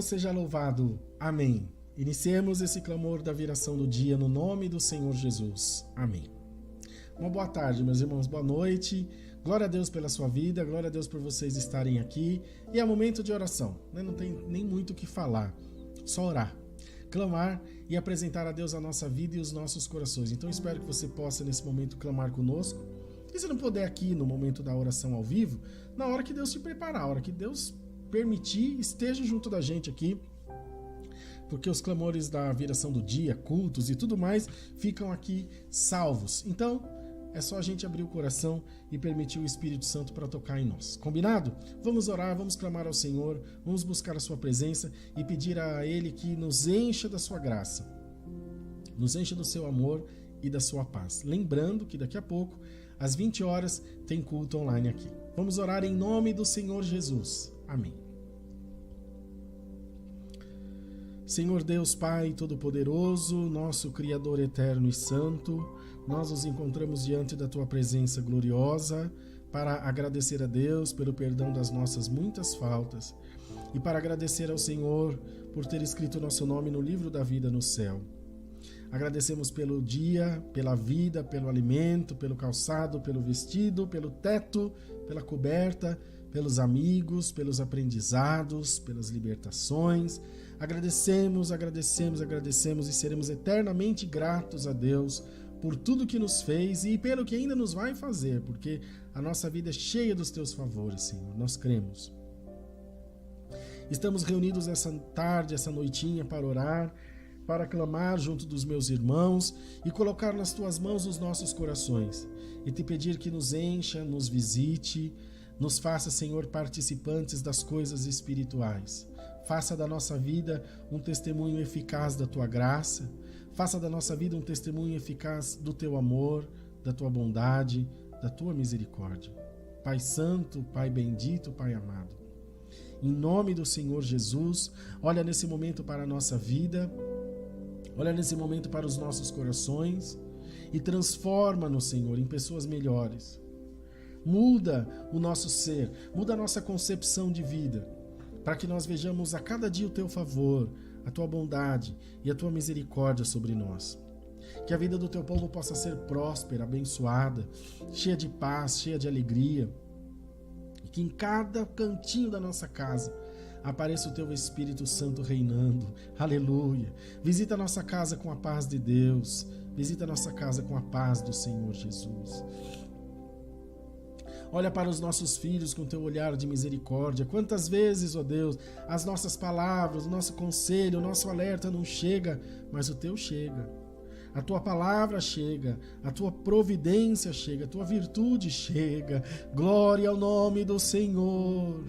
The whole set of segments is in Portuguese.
Deus seja louvado. Amém. Iniciemos esse clamor da viração do dia no nome do Senhor Jesus. Amém. Uma boa tarde, meus irmãos. Boa noite. Glória a Deus pela sua vida. Glória a Deus por vocês estarem aqui. E é momento de oração, né? Não tem nem muito o que falar. Só orar, clamar e apresentar a Deus a nossa vida e os nossos corações. Então espero que você possa nesse momento clamar conosco. E se não puder aqui no momento da oração ao vivo, na hora que Deus te preparar, a hora que Deus permitir, esteja junto da gente aqui, porque os clamores da viração do dia, cultos e tudo mais ficam aqui salvos. Então é só a gente abrir o coração e permitir o Espírito Santo para tocar em nós. Combinado? Vamos orar, vamos clamar ao Senhor, vamos buscar a sua presença e pedir a Ele que nos encha da sua graça, nos encha do seu amor e da sua paz. Lembrando que daqui a pouco, às 20 horas, tem culto online aqui. Vamos orar em nome do Senhor Jesus. Amém. Senhor Deus Pai Todo-Poderoso, nosso Criador eterno e santo, nós nos encontramos diante da Tua presença gloriosa para agradecer a Deus pelo perdão das nossas muitas faltas e para agradecer ao Senhor por ter escrito nosso nome no livro da vida no céu. Agradecemos pelo dia, pela vida, pelo alimento, pelo calçado, pelo vestido, pelo teto, pela coberta, pelos amigos, pelos aprendizados, pelas libertações. Agradecemos e seremos eternamente gratos a Deus por tudo que nos fez e pelo que ainda nos vai fazer, porque a nossa vida é cheia dos Teus favores, Senhor, nós cremos. Estamos reunidos essa tarde, essa noitinha para orar, para clamar junto dos meus irmãos e colocar nas Tuas mãos os nossos corações e Te pedir que nos encha, nos visite, nos faça, Senhor, participantes das coisas espirituais. Faça da nossa vida um testemunho eficaz da Tua graça. Faça da nossa vida um testemunho eficaz do Teu amor, da Tua bondade, da Tua misericórdia. Pai Santo, Pai bendito, Pai amado. Em nome do Senhor Jesus, olha nesse momento para a nossa vida, olha nesse momento para os nossos corações e transforma-nos, Senhor, em pessoas melhores. Muda o nosso ser, muda a nossa concepção de vida. para que nós vejamos a cada dia o teu favor, a tua bondade e a tua misericórdia sobre nós. Que a vida do teu povo possa ser próspera, abençoada, cheia de paz, cheia de alegria. E que em cada cantinho da nossa casa apareça o teu Espírito Santo reinando. Aleluia. Visita a nossa casa com a paz de Deus. Visita a nossa casa com a paz do Senhor Jesus. Olha para os nossos filhos com teu olhar de misericórdia. Quantas vezes, ó Deus, as nossas palavras, o nosso conselho, o nosso alerta não chega, mas o teu chega. A tua palavra chega, a tua providência chega, a tua virtude chega. Glória ao nome do Senhor.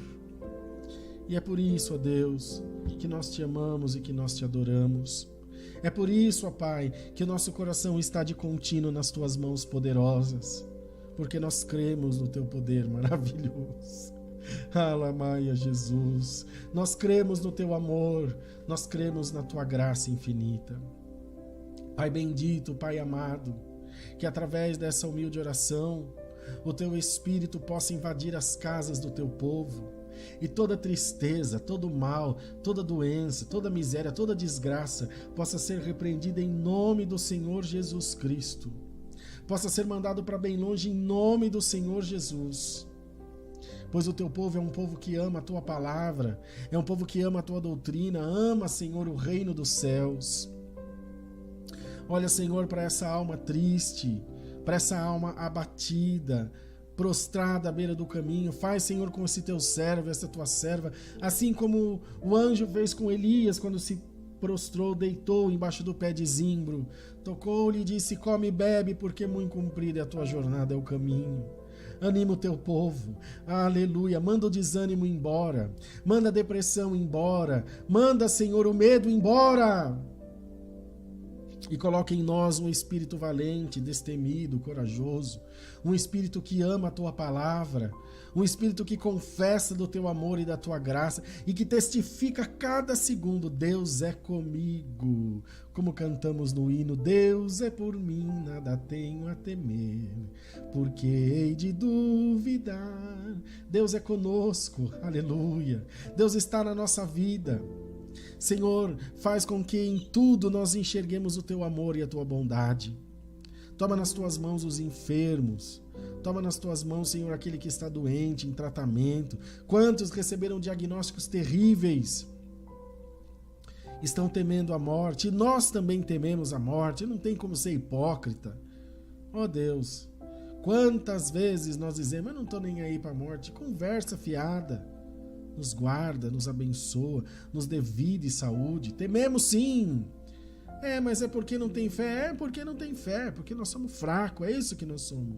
E é por isso, ó Deus, que nós te amamos e que nós te adoramos. É por isso, ó Pai, que o nosso coração está de contínuo nas tuas mãos poderosas, porque nós cremos no teu poder maravilhoso. Alamaia, Jesus. Nós cremos no teu amor, nós cremos na tua graça infinita. Pai bendito, Pai amado, que através dessa humilde oração, o teu Espírito possa invadir as casas do teu povo, e toda tristeza, todo mal, toda doença, toda miséria, toda desgraça possa ser repreendida em nome do Senhor Jesus Cristo. Possa ser mandado para bem longe em nome do Senhor Jesus. Pois o teu povo é um povo que ama a tua palavra, é um povo que ama a tua doutrina, ama, Senhor, o reino dos céus. Olha, Senhor, para essa alma triste, para essa alma abatida, prostrada à beira do caminho. Faz, Senhor, com esse teu servo, essa tua serva, assim como o anjo fez com Elias quando se prostrou, deitou embaixo do pé de zimbro, tocou-lhe e disse: come e bebe, porque muito comprida é a tua jornada, é o caminho. Anima o teu povo, aleluia. Manda o desânimo embora, manda a depressão embora, manda, Senhor, o medo embora. E coloque em nós um espírito valente, destemido, corajoso, um espírito que ama a tua palavra, um espírito que confessa do teu amor e da tua graça e que testifica a cada segundo: Deus é comigo, como cantamos no hino: Deus é por mim, nada tenho a temer, porque hei de duvidar. Deus é conosco, aleluia. Deus está na nossa vida. Senhor, faz com que em tudo nós enxerguemos o teu amor e a tua bondade. Toma nas tuas mãos os enfermos. Toma nas tuas mãos, Senhor, aquele que está doente, em tratamento. Quantos receberam diagnósticos terríveis? Estão temendo a morte. E nós também tememos a morte. Não tem como ser hipócrita. Ó Deus, quantas vezes nós dizemos: eu não estou nem aí para a morte. Conversa fiada. Nos guarda, nos abençoa, nos dê vida e saúde. Tememos sim. Mas é porque não tem fé? É porque não tem fé, porque nós somos fracos, é isso que nós somos.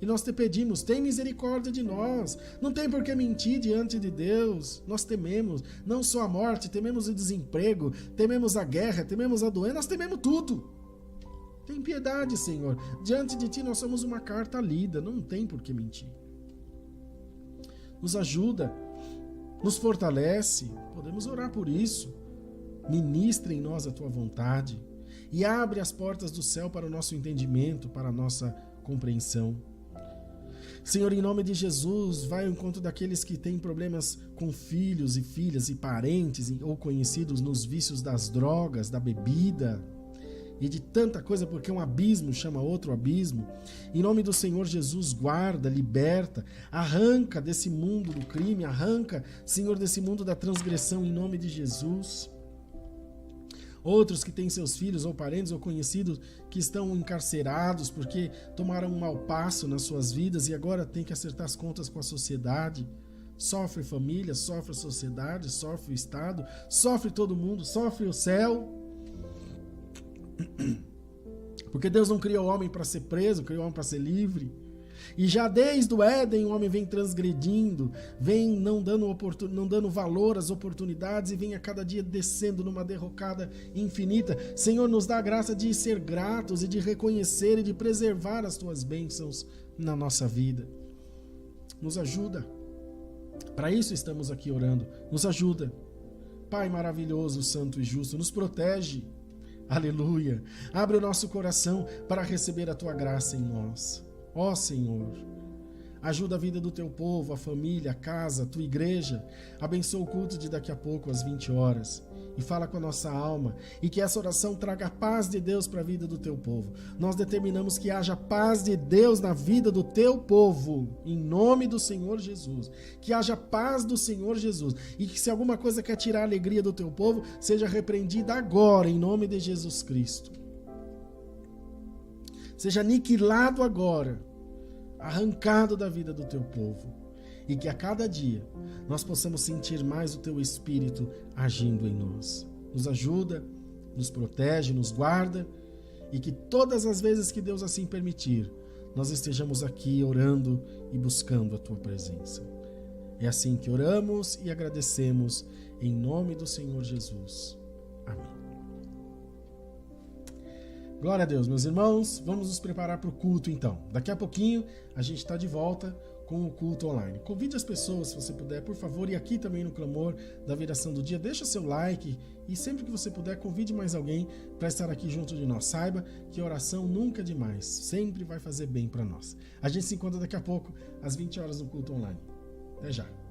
E nós te pedimos: tem misericórdia de nós. Não tem por que mentir diante de Deus. Nós tememos não só a morte, tememos o desemprego, tememos a guerra, tememos a doença, nós tememos tudo. Tem piedade, Senhor. Diante de ti nós somos uma carta lida, não tem por que mentir. Nos ajuda, nos fortalece, podemos orar por isso. Ministra em nós a tua vontade e abre as portas do céu para o nosso entendimento, para a nossa compreensão. Senhor, em nome de Jesus, vai ao encontro daqueles que têm problemas com filhos e filhas e parentes ou conhecidos nos vícios das drogas, da bebida e de tanta coisa, porque um abismo chama outro abismo. Em nome do Senhor Jesus, guarda, liberta, arranca desse mundo do crime, arranca, Senhor, desse mundo da transgressão, em nome de Jesus. Outros que têm seus filhos ou parentes ou conhecidos que estão encarcerados porque tomaram um mau passo nas suas vidas e agora têm que acertar as contas com a sociedade. Sofre família, sofre a sociedade, sofre o Estado, sofre todo mundo, sofre o céu. Porque Deus não criou o homem para ser preso, criou o homem para ser livre. E já desde o Éden o homem vem transgredindo, vem não dando valor às oportunidades e vem a cada dia descendo numa derrocada infinita. Senhor, nos dá a graça de ser gratos e de reconhecer e de preservar as tuas bênçãos na nossa vida. Nos ajuda. Para isso estamos aqui orando. Nos ajuda. Pai maravilhoso, santo e justo, nos protege. Aleluia. Abre o nosso coração para receber a tua graça em nós. Ó Senhor, Ajuda a vida do teu povo, a família, a casa, a tua igreja. Abençoa o culto de daqui a pouco, às 20 horas. E fala com a nossa alma. E que essa oração traga a paz de Deus para a vida do teu povo. Nós determinamos que haja paz de Deus na vida do teu povo. Em nome do Senhor Jesus. Que haja paz do Senhor Jesus. E que se alguma coisa quer tirar a alegria do teu povo, seja repreendida agora, em nome de Jesus Cristo. Seja aniquilado agora. Arrancado da vida do teu povo. E que a cada dia nós possamos sentir mais o teu Espírito agindo em nós. Nos ajuda, nos protege, nos guarda, e que todas as vezes que Deus assim permitir, nós estejamos aqui orando e buscando a tua presença. É assim que oramos e agradecemos em nome do Senhor Jesus. Amém. Glória a Deus, meus irmãos. Vamos nos preparar para o culto então. Daqui a pouquinho a gente está de volta com o culto online. Convide as pessoas, se você puder, por favor, e aqui também no Clamor da Viração do Dia, deixa seu like e sempre que você puder, convide mais alguém para estar aqui junto de nós. Saiba que a oração nunca é demais, sempre vai fazer bem para nós. A gente se encontra daqui a pouco, às 20 horas no culto online. Até já.